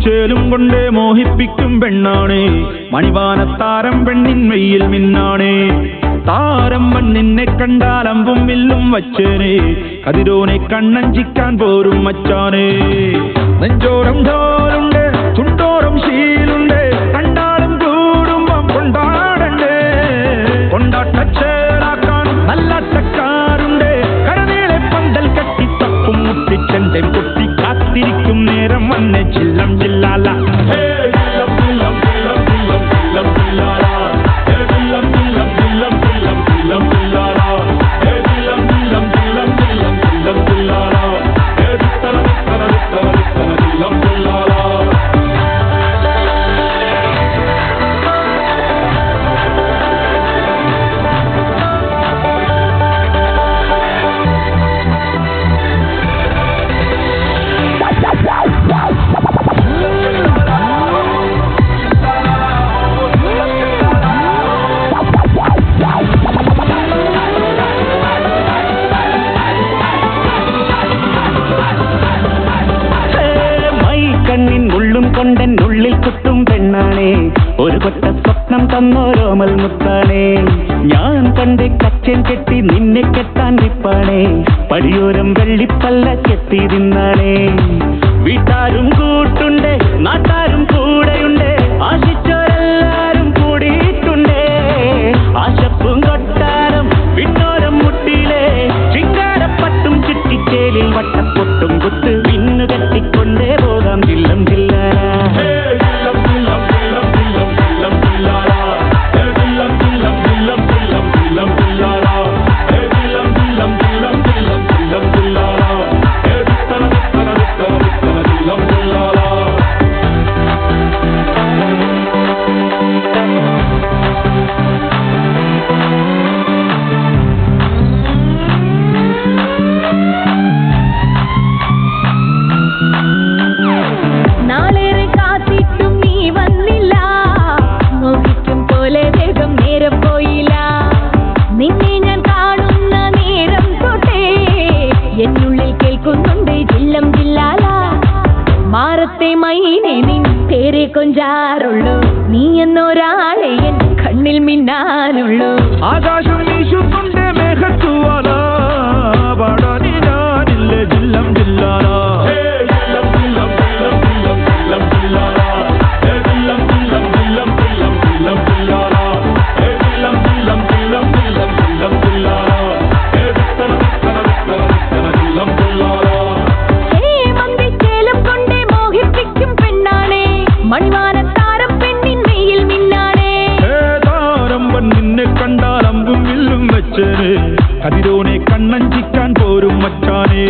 മുത്തുച്ചേലും കൊണ്ടേ മോഹിപ്പിക്കും പെണ്ണാണേ മണിവാനത്താരം പെണ്ണിൻ മെയ്യിൽ മിന്നാണേ താരം മണ്ണിനെ കണ്ടാൽ അമ്പും വില്ലും വച്ചേനെ കതിരോനെ കണ്ണഞ്ചിക്കാൻ പോരും മച്ചാനേ നെഞ്ചോരം ഢോലുണ്ട് ചുണ്ടോരം ശീലുണ്ട് കണ്ടാലും കൂടുമ്പം കൊണ്ടാടണ്ടേ കൊണ്ടാട്ടച്ചേലാക്കാൻ നല്ലാട്ടക്കാരുണ്ട് കടനീളെ പന്തൽ കെട്ടി തപ്പും മുട്ടിച്ചെന്റെ പൊട്ടി കാത്തിരിക്കും നേരം വന്നെ ചില്ലം ചില്ലാല കൊണ്ടെന്നുള്ളിൽ കുത്തും പെണ്ണാണേ ഒരു കൊട്ട സ്വപ്നം തന്നോരോമൽ മുത്താണേ ഞാൻ കണ്ട് കച്ചൻ കെട്ടി നിന്നെ കെട്ടാൻ നിപ്പാണേ പടിയോരം വെള്ളിപ്പല്ല കെട്ടി തിന്നാണേ വീട്ടാരും കൂട്ടുണ്ട് നാട്ടാരും കൂടെയുണ്ട് ആശിച്ചോരെല്ലാരും കൂടിയിട്ടുണ്ടേ ആശപ്പും കൊട്ടാരം വിണ്ണോരം മുട്ടിയിലെ ചിങ്കാരപ്പട്ടും ചുറ്റിച്ചേലിൽ വട്ടപ്പൊട്ടും കുത്ത് പിന്നു കെട്ടിക്കൊണ്ടേ പോകാം ജില്ലം ജില്ല കൊഞ്ചാറുള്ളൂ നീ എന്നൊരാളെ എൻ കണ്ണിൽ മിന്നാനുള്ളൂ ആകാശം വീശുന്നുണ്ട് മേഘത്തൂവാല പാടാനി ഞാനില്ല ജില്ലം ജില്ലാല മണിവാനത്താരം പെണ്ണിൻ മെയ്യിൽ മിന്നാണേ താരം നിന്നെ കണ്ടാൽ അമ്പും വില്ലും വെച്ചേനെ കതിരോനെ കണ്ണഞ്ചിക്കാൻ പോരും മച്ചാനേ